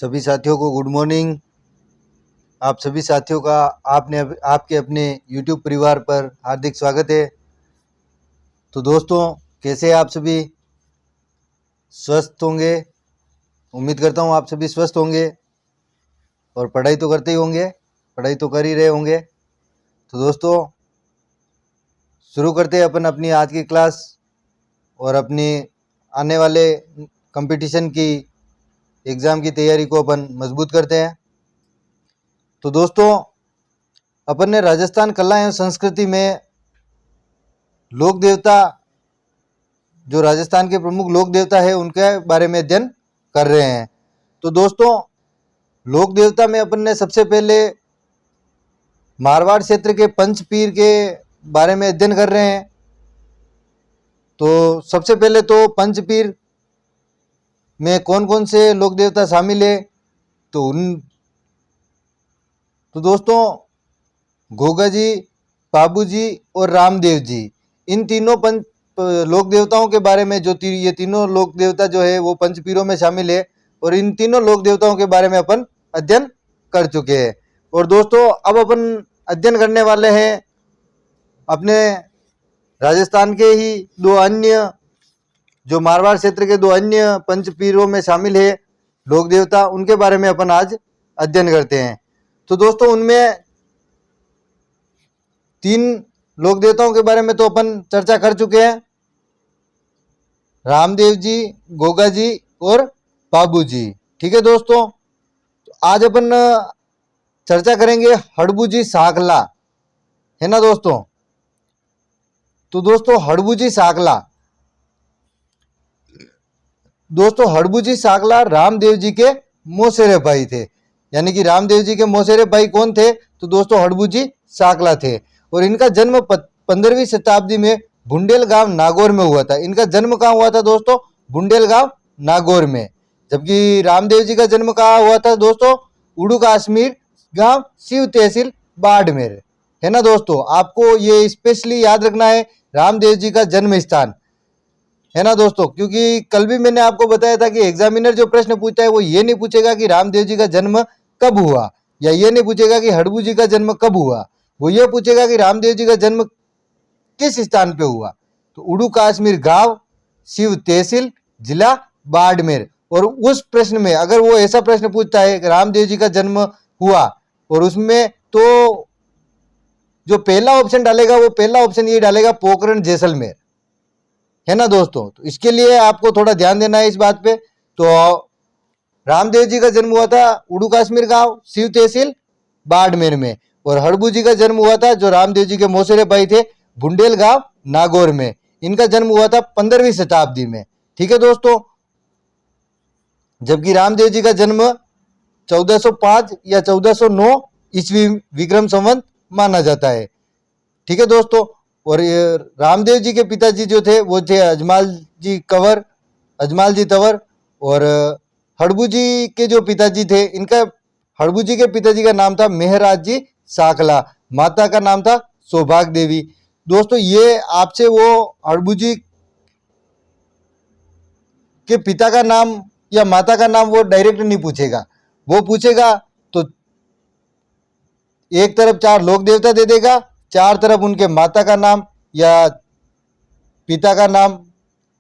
सभी साथियों को गुड मॉर्निंग। आप सभी साथियों का आपके अपने YouTube परिवार पर हार्दिक स्वागत है। तो दोस्तों, कैसे हैं आप सभी? स्वस्थ होंगे। उम्मीद करता हूँ आप सभी स्वस्थ होंगे और पढ़ाई तो करते ही होंगे, पढ़ाई तो कर ही रहे होंगे। तो दोस्तों, शुरू करते हैं अपन अपनी आज की क्लास और अपनी आने वाले कंपटीशन की एग्ज़ाम की तैयारी को अपन मजबूत करते हैं। तो दोस्तों, अपन ने राजस्थान कला एवं संस्कृति में लोक देवता, जो राजस्थान के प्रमुख लोक देवता है, उनके बारे में अध्ययन कर रहे हैं। तो दोस्तों, लोक देवता में अपन ने सबसे पहले मारवाड़ क्षेत्र के पंचपीर के बारे में अध्ययन कर रहे हैं। तो सबसे पहले तो पंचपीर में कौन कौन से लोक देवता शामिल है? तो दोस्तों, गोगा जी, बाबू जी और रामदेव जी, इन तीनों लोक देवताओं के बारे में ये तीनों लोक देवता जो है वो पंचपीरों में शामिल है और इन तीनों लोक देवताओं के बारे में अपन अध्ययन कर चुके हैं। और दोस्तों, अब अपन अध्ययन करने वाले हैं अपने राजस्थान के ही दो अन्य, जो मारवाड़ क्षेत्र के दो अन्य पंचपीरों में शामिल है लोक देवता, उनके बारे में अपन आज अध्ययन करते हैं। तो दोस्तों, उनमें तीन लोक देवताओं के बारे में तो अपन चर्चा कर चुके हैं, रामदेव जी, गोगा जी और बाबू जी। ठीक है दोस्तों, तो आज अपन चर्चा करेंगे हड़बू साकला, है ना दोस्तों। तो दोस्तों, हड़बू साकला, साकला रामदेव जी के मौसेरे भाई थे। यानी कि रामदेव जी के मौसेरे भाई कौन थे? तो दोस्तों, हड़बू साकला थे। और इनका जन्म 15वीं शताब्दी में बुंडेल गांव नागौर में हुआ था। इनका जन्म कहाँ हुआ था दोस्तों? बुंडेल गांव नागौर में। जबकि रामदेव जी का जन्म कहाँ हुआ था दोस्तों? उड़ू कश्मीर गांव, शिव तहसील, बाड़मेर, है ना दोस्तों। आपको ये स्पेशली याद रखना है, रामदेव जी का जन्म स्थान, है ना दोस्तों। क्योंकि कल भी मैंने आपको बताया था कि एग्जामिनर जो प्रश्न पूछता है वो ये नहीं पूछेगा कि रामदेव जी का जन्म कब हुआ, या ये नहीं पूछेगा कि हड़बू जी का जन्म कब हुआ। वो ये पूछेगा कि रामदेव जी का जन्म किस स्थान पे हुआ। तो उड़ू कश्मीर गांव, शिव तहसील, जिला बाड़मेर। और उस प्रश्न में अगर वो ऐसा प्रश्न पूछता है कि रामदेव जी का जन्म हुआ, और उसमें तो जो पहला ऑप्शन डालेगा वो पहला ऑप्शन ये डालेगा पोखरण जैसलमेर, है ना दोस्तों। तो इसके लिए आपको थोड़ा ध्यान देना है इस बात पे। तो रामदेव जी का जन्म हुआ था उड़ू कश्मीर गांव, शिव तहसील, बाड़मेर में। और हड़बू जी का जन्म हुआ था, जो रामदेव जी के मौसेरे भाई थे, बुंडेल गांव नागौर में। इनका जन्म हुआ था 15वीं शताब्दी में। ठीक है दोस्तों। जबकि रामदेव जी का जन्म 1405 या 1409 ईस्वी विक्रम संवत माना जाता है। ठीक है दोस्तों। और ये रामदेव जी के पिताजी जो थे वो थे अजमाल जी तंवर। और हड़बू जी के जो पिताजी थे, हड़बू जी के पिताजी का नाम था मेहराज जी साकला, माता का नाम था सौभाग्य देवी। दोस्तों, ये आपसे वो हड़बू जी के पिता का नाम या माता का नाम वो डायरेक्ट नहीं पूछेगा। वो पूछेगा तो एक तरफ 4 लोक देवता दे देगा, 4 तरफ उनके माता का नाम या पिता का नाम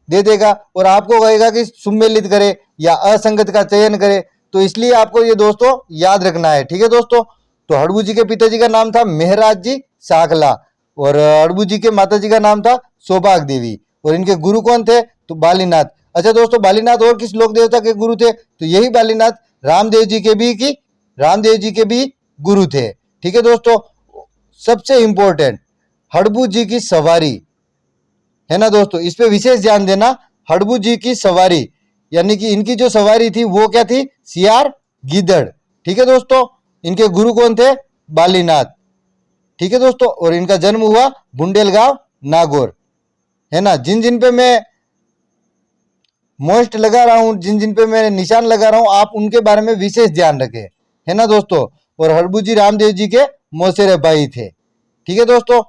दे देगा, और आपको कहेगा कि सुमेलित करे या असंगत का चयन करे। तो इसलिए आपको ये दोस्तों याद रखना है। ठीक है दोस्तों। तो हड़बू जी के पिताजी का नाम था मेहराज जी साकला और हड़बू जी के माता जी का नाम था सौभाग्य देवी। और इनके गुरु कौन थे? तो बालीनाथ। अच्छा दोस्तों, बालीनाथ और किस लोक देवता के गुरु थे? तो यही बालीनाथ रामदेव जी के भी गुरु थे। ठीक है दोस्तों। सबसे इंपॉर्टेंट, हड़बू जी की सवारी, है ना दोस्तों, इस पे विशेष ध्यान देना। हड़बू जी की सवारी, यानी कि इनकी जो सवारी थी वो क्या थी? सियार गीदड़। ठीक है दोस्तों। इनके गुरु कौन थे? बालीनाथ। ठीक है दोस्तों। और इनका जन्म हुआ बुंडेल गांव नागौर, है ना। जिन जिन पे मैं मोस्ट लगा रहा हूं, जिन जिन पे मैं निशान लगा रहा हूं, आप उनके बारे में विशेष ध्यान रखें, है ना दोस्तों। और हड़बू जी रामदेव जी के मौसेरे भाई थे। ठीक है दोस्तों।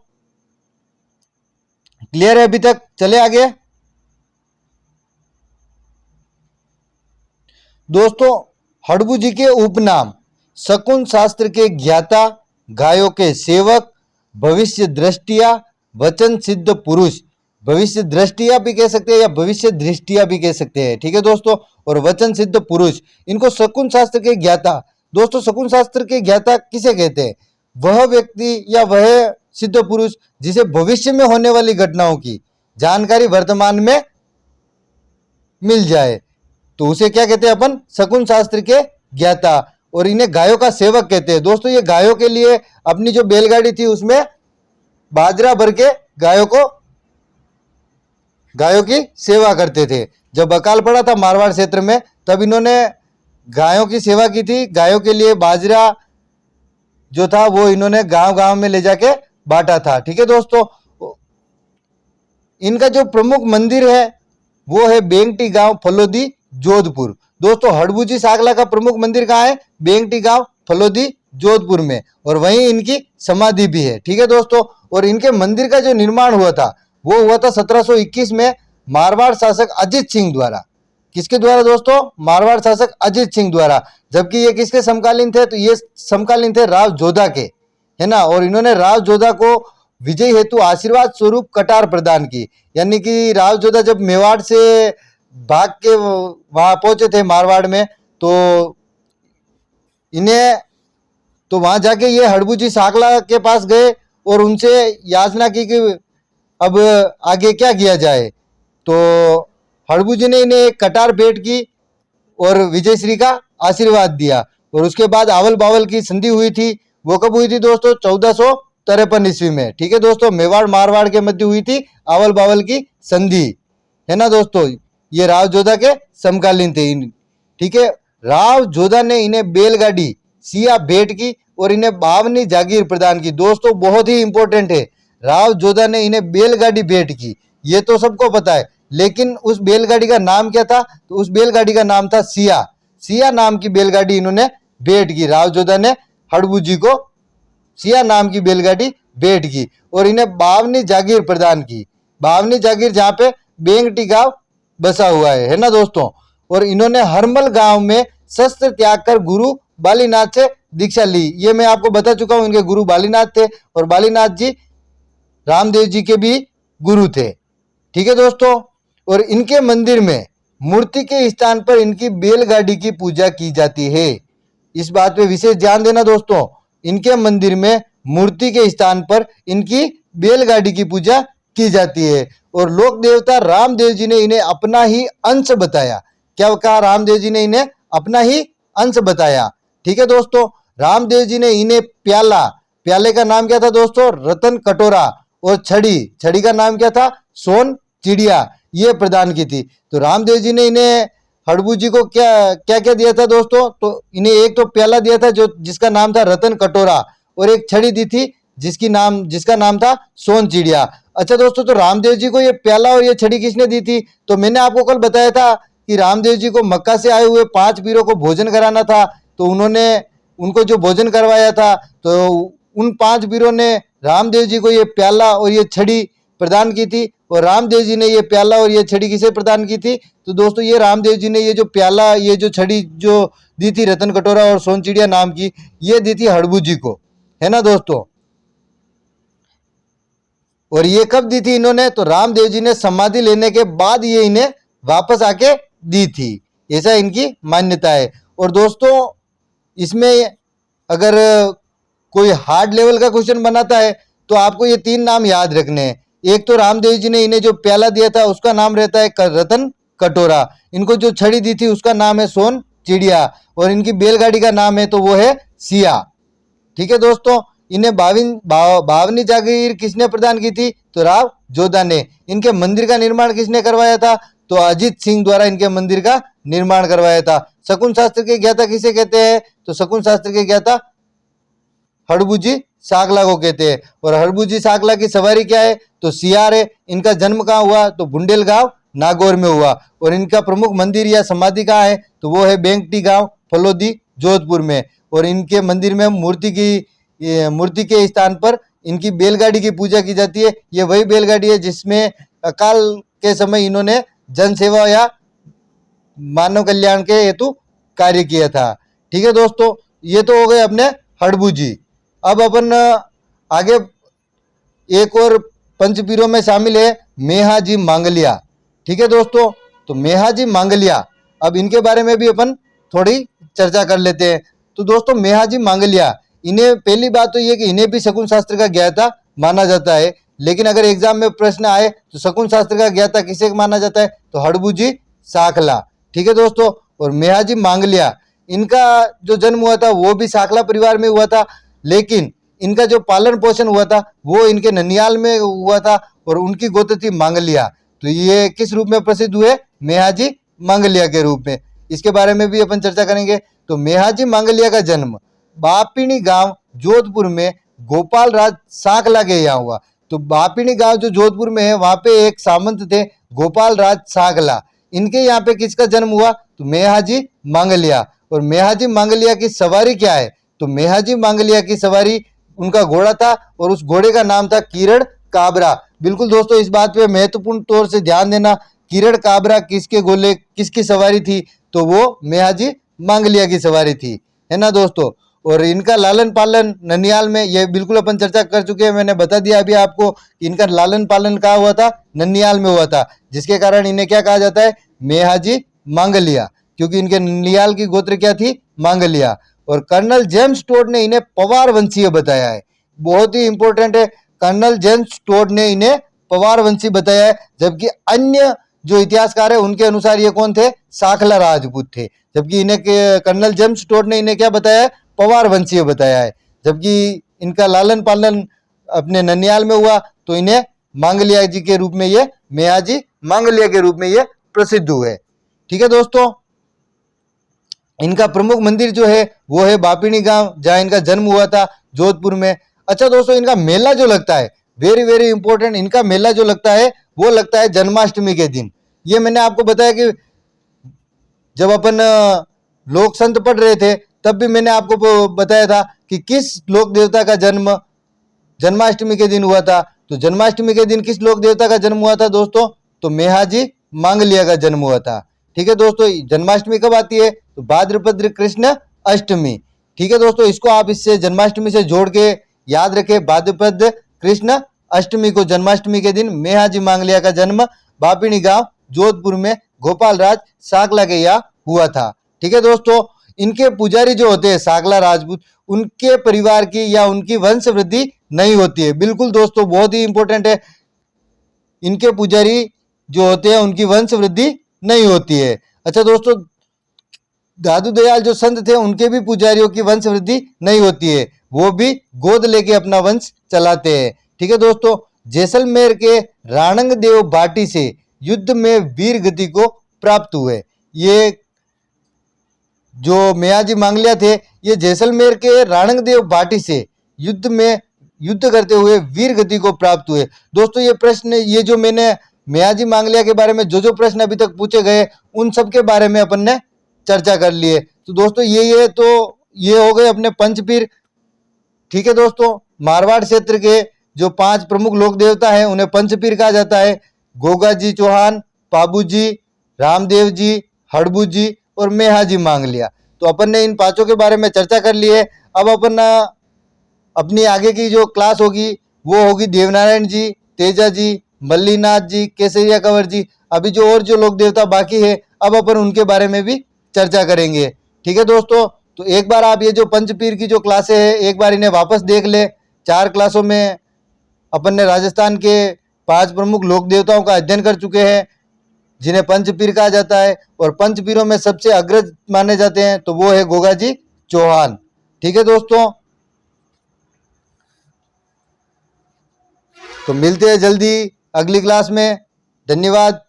क्लियर है अभी तक? चले आगे दोस्तों। हड़बू जी के उपनाम शकुन शास्त्र के ज्ञाता, गायों के सेवक, भविष्य दृष्टिया, वचन सिद्ध पुरुष। भविष्य दृष्टिया भी कह सकते हैं या भविष्य दृष्टिया भी कह सकते हैं, ठीक है दोस्तों। और वचन सिद्ध पुरुष, इनको शकुन शास्त्र के ज्ञाता। दोस्तों शकुन शास्त्र के ज्ञाता किसे कहते हैं? वह व्यक्ति या वह सिद्ध पुरुष जिसे भविष्य में होने वाली घटनाओं की जानकारी वर्तमान में मिल जाए, तो उसे क्या कहते हैं अपन? शकुन शास्त्र के ज्ञाता। और इन्हें गायों का सेवक कहते हैं। दोस्तों ये गायों के लिए अपनी जो बैलगाड़ी थी उसमें बाजरा भर के गायों की सेवा करते थे। जब अकाल पड़ा था मारवाड़ क्षेत्र में, तब इन्होंने गायों की सेवा की थी। गायों के लिए बाजरा जो था वो इन्होंने गांव गांव में ले जाके बांटा था, ठीक है दोस्तों। इनका जो प्रमुख मंदिर है वो है बेंगटी गांव, फलोदी, जोधपुर। दोस्तों हड़बू जी साकला का प्रमुख मंदिर कहाँ है? बेंगटी गांव, फलोदी, जोधपुर में। और वहीं इनकी समाधि भी है, ठीक है दोस्तों। और इनके मंदिर का जो निर्माण हुआ था वो हुआ था 1721 में मारवाड़ शासक अजीत सिंह द्वारा। किसके द्वारा दोस्तों? मारवाड़ शासक अजीत सिंह द्वारा। जबकि ये किसके समकालीन थे? तो ये समकालीन थे राव जोधा के, है ना। और इन्होंने राव जोधा को विजय हेतु आशीर्वाद स्वरूप कटार प्रदान की। यानी कि राव जोधा जब मेवाड़ से भाग के वहां पहुंचे थे मारवाड़ में, तो इन्हें तो वहां जाके ये हड़बू जी साकला के पास गए और उनसे याचना की कि अब आगे क्या किया जाए। तो हड़बू जी ने इन्हें एक कटार भेंट की और विजय श्री का आशीर्वाद दिया। और उसके बाद आवल बावल की संधि हुई थी। वो कब हुई थी दोस्तों? 1453 ईस्वी में, ठीक है दोस्तों। मेवाड़ मारवाड़ के मध्य हुई थी आवल बावल की संधि, है ना दोस्तों। ये राव जोधा के समकालीन थे, ठीक है। राव जोधा ने इन्हें बैलगाड़ी सिया भेंट की और इन्हें 52 जागीर प्रदान की। दोस्तों बहुत ही इंपॉर्टेंट है, राव जोधा ने इन्हें बैलगाड़ी भेंट की, ये तो सबको पता है। लेकिन उस बैलगाड़ी का नाम क्या था? तो उस बैलगाड़ी का नाम था सिया। सिया नाम की बैलगाड़ी इन्होंने भेंट की। राव जोधा ने हड़बू जी को सिया नाम की बैलगाड़ी भेंट की और इन्हें 52 जागीर प्रदान की। 52 जागीर जहां पे बेंगटी गांव बसा हुआ है ना दोस्तों। और इन्होंने हरमल गांव में शस्त्र त्याग कर गुरु बालीनाथ से दीक्षा ली। ये मैं आपको बता चुका हूं, इनके गुरु बालीनाथ थे और बालीनाथ जी रामदेव जी के भी गुरु थे, ठीक है दोस्तों। और इनके मंदिर में मूर्ति के स्थान पर इनकी बैलगाड़ी की पूजा की जाती है। इस बात पे विशेष ध्यान देना दोस्तों, इनके मंदिर में मूर्ति के स्थान पर इनकी बैलगाड़ी की पूजा की जाती है। और लोक देवता रामदेव जी ने इन्हें अपना ही अंश बताया। क्या कहा? रामदेव जी ने इन्हें अपना ही अंश बताया, ठीक है दोस्तों। रामदेव जी ने इन्हें प्याले का नाम क्या था दोस्तों? रतन कटोरा। और छड़ी का नाम क्या था? सोन चिड़िया, ये प्रदान की थी। तो रामदेव जी ने इन्हें हड़बू जी को क्या क्या दिया था दोस्तों? तो इन्हें एक तो प्याला दिया था जो जिसका नाम था रतन कटोरा, और एक छड़ी दी थी जिसका नाम था सोन चिड़िया। अच्छा दोस्तों, तो रामदेव जी को ये प्याला और ये छड़ी किसने दी थी? तो मैंने आपको कल बताया था कि रामदेव जी को मक्का से आए हुए 5 पीरों को भोजन कराना था। तो उन्होंने उनको जो भोजन करवाया था, तो उन 5 पीरों ने रामदेव जी को ये प्याला और ये छड़ी प्रदान की थी। और रामदेव जी ने ये प्याला और ये छड़ी किसे प्रदान की थी? तो दोस्तों ये रामदेव जी ने ये जो प्याला, ये जो छड़ी जो दी थी रतन कटोरा और सोन चिड़िया नाम की, ये दी थी हड़बू जी को, है ना दोस्तों। और ये कब दी थी इन्होंने? तो रामदेव जी ने समाधि लेने के बाद ये इन्हें वापस आके दी थी, ऐसा इनकी मान्यता है। और दोस्तों इसमें अगर कोई हार्ड लेवल का क्वेश्चन बनाता है तो आपको ये 3 नाम याद रखने हैं। एक तो रामदेव जी ने इन्हें जो प्याला दिया था उसका नाम रहता है रतन कटोरा, इनको जो छड़ी दी थी उसका नाम है सोन चिड़िया, और इनकी बैलगाड़ी का नाम है तो वो है सिया, ठीक है दोस्तों। इन्हें 52 जागीर किसने प्रदान की थी? तो राव जोधा ने। इनके मंदिर का निर्माण किसने करवाया था? तो अजीत सिंह द्वारा इनके मंदिर का निर्माण करवाया था। शकुन शास्त्र के ज्ञाता किसे कहते हैं? तो शकुन शास्त्र के ज्ञाता हड़बू जी साकला को कहते हैं। और हड़बू जी साकला की सवारी क्या है? तो सियार है। इनका जन्म कहाँ हुआ? तो बुंडेल गांव नागौर में हुआ। और इनका प्रमुख मंदिर या समाधि कहाँ है? तो वो है बेंगटी गांव, फलोदी, जोधपुर में। और इनके मंदिर में मूर्ति के स्थान पर इनकी बैलगाड़ी की पूजा की जाती है। ये वही बैलगाड़ी है जिसमें अकाल के समय इन्होंने जन सेवा या मानव कल्याण के हेतु कार्य किया था। ठीक है दोस्तों, ये तो हो गए अपने हड़बू जी। अब अपन आगे एक और पंचपीरों में शामिल है मेहाजी मांगलिया। ठीक है दोस्तों, तो मेहाजी मांगलिया, अब इनके बारे में भी अपन थोड़ी चर्चा कर लेते हैं। तो दोस्तों मेहाजी मांगलिया, इन्हें पहली बात तो ये कि इन्हें भी शकुन शास्त्र का ज्ञाता माना जाता है। लेकिन अगर एग्जाम में प्रश्न आए तो शकुन शास्त्र का ज्ञाता किसे माना जाता है, तो हड़बू जी साखला। ठीक है दोस्तों, और मेहाजी मांगलिया, इनका जो जन्म हुआ था वो भी साखला परिवार में हुआ था, लेकिन इनका जो पालन पोषण हुआ था वो इनके ननियाल में हुआ था और उनकी गोत्र थी मांगलिया। तो ये किस रूप में प्रसिद्ध हुए, मेहाजी मांगलिया के रूप में। इसके बारे में भी अपन चर्चा करेंगे। तो मेहाजी मांगलिया का जन्म बापिणी गांव जोधपुर में गोपाल राज साकला के यहाँ हुआ। तो बापिणी गांव जो जोधपुर में है वहां पे एक सामंत थे गोपाल राज साकला, इनके यहाँ पे किसका जन्म हुआ, तो मेहाजी मांगलिया। और मेहाजी मांगलिया की सवारी क्या है, तो मेहाजी मांगलिया की सवारी उनका घोड़ा था और उस घोड़े का नाम था किरण काबरा। बिल्कुल दोस्तों, इस बात पे महत्वपूर्ण तौर से ध्यान देना, किरण काबरा किसके घोड़े किसकी सवारी थी, तो वो मेहाजी मांगलिया की सवारी थी, है ना दोस्तों। और इनका लालन पालन ननियाल में, ये बिल्कुल अपन चर्चा कर चुके हैं, मैंने बता दिया अभी आपको कि इनका लालन पालन कहाँ हुआ था, ननियाल में हुआ था, जिसके कारण इन्हें क्या कहा जाता है, मेहाजी मांगलिया, क्योंकि इनके ननियाल की गोत्र क्या थी, मांगलिया। और कर्नल जेम्स टोड ने इन्हें पवार वंशीय बताया है, बहुत ही इंपॉर्टेंट है। कर्नल जेम्स टोड ने इन्हें पवार वंशी बताया है, जबकि अन्य जो इतिहासकार है उनके अनुसार ये कौन थे, साखला राजपूत थे। जबकि इन्हें कर्नल जेम्स टोड ने इन्हें क्या बताया है, पवार वंशीय बताया है। जबकि इनका लालन पालन अपने ननियाल में हुआ तो इन्हें मांगलिया जी के रूप में, ये मेहाजी मांगलिया के रूप में ये प्रसिद्ध हुए। ठीक है दोस्तों, इनका प्रमुख मंदिर जो है वो है बापिणी गांव, जहां इनका जन्म हुआ था, जोधपुर में। अच्छा दोस्तों, इनका मेला जो लगता है, वेरी वेरी इंपॉर्टेंट, इनका मेला जो लगता है वो लगता है जन्माष्टमी के दिन। ये मैंने आपको बताया कि जब अपन लोक संत पढ़ रहे थे तब भी मैंने आपको बताया था कि किस लोक देवता का जन्म जन्माष्टमी के दिन हुआ था। तो जन्माष्टमी के दिन किस लोक देवता का जन्म हुआ था दोस्तों, तो मेहाजी मांगलिया का जन्म हुआ था। ठीक है दोस्तों, जन्माष्टमी कब आती है, तो भाद्रपद कृष्ण अष्टमी। ठीक है दोस्तों, इसको आप इससे जन्माष्टमी से जोड़ के याद रखें, भाद्रपद कृष्ण अष्टमी को जन्माष्टमी के दिन मेहाजी मांगलिया का जन्म बापिणी गांव जोधपुर में गोपाल राज साकला के यहाँ हुआ था। ठीक है दोस्तों, इनके पुजारी जो होते हैं साकला राजपूत, उनके परिवार की या उनकी वंश वृद्धि नहीं होती है। बिल्कुल दोस्तों, बहुत ही इंपॉर्टेंट है, इनके पुजारी जो होते हैं उनकी वंश वृद्धि नहीं होती है। अच्छा दोस्तों, दादू दयाल जो संत थे उनके भी पुजारियों की वंश वृद्धि नहीं होती है, वो भी गोद लेके अपना वंश चलाते हैं। ठीक है दोस्तों, जैसलमेर के राणंग देव भाटी से युद्ध में वीर गति को प्राप्त हुए। ये जो मेहाजी मांगलिया थे, ये जैसलमेर के राणंग देव भाटी से युद्ध में युद्ध करते हुए वीर गति को प्राप्त हुए। दोस्तों ये प्रश्न, ये जो मैंने मेहाजी मांगलिया के बारे में जो प्रश्न अभी तक पूछे गए उन सब के बारे में अपन ने चर्चा कर लिए। तो दोस्तों ये हो गए अपने पंचपीर। ठीक है दोस्तों, मारवाड़ क्षेत्र के जो 5 प्रमुख लोक देवता हैं उन्हें पंचपीर कहा जाता है, गोगा जी चौहान, पाबू जी, रामदेव जी, हड़बू जी और मेहाजी मांगलिया। तो अपन ने इन 5 के बारे में चर्चा कर ली है। अब अपन अपनी आगे की जो क्लास होगी वो होगी देवनारायण जी, तेजा जी, मल्लीनाथ जी, केसरिया कंवर जी। अभी जो और जो लोक देवता बाकी है अब अपन उनके बारे में भी चर्चा करेंगे। ठीक है दोस्तों, तो एक बार आप ये जो पंचपीर की जो क्लासें हैं एक बार इन्हें वापस देख ले। 4 क्लासों में अपन ने राजस्थान के 5 प्रमुख लोक देवताओं का अध्ययन कर चुके हैं जिन्हें पंचपीर कहा जाता है, और पंचपीरों में सबसे अग्रज माने जाते हैं तो वो है गोगा जी चौहान। ठीक है दोस्तों, तो मिलते हैं जल्दी अगली क्लास में। धन्यवाद।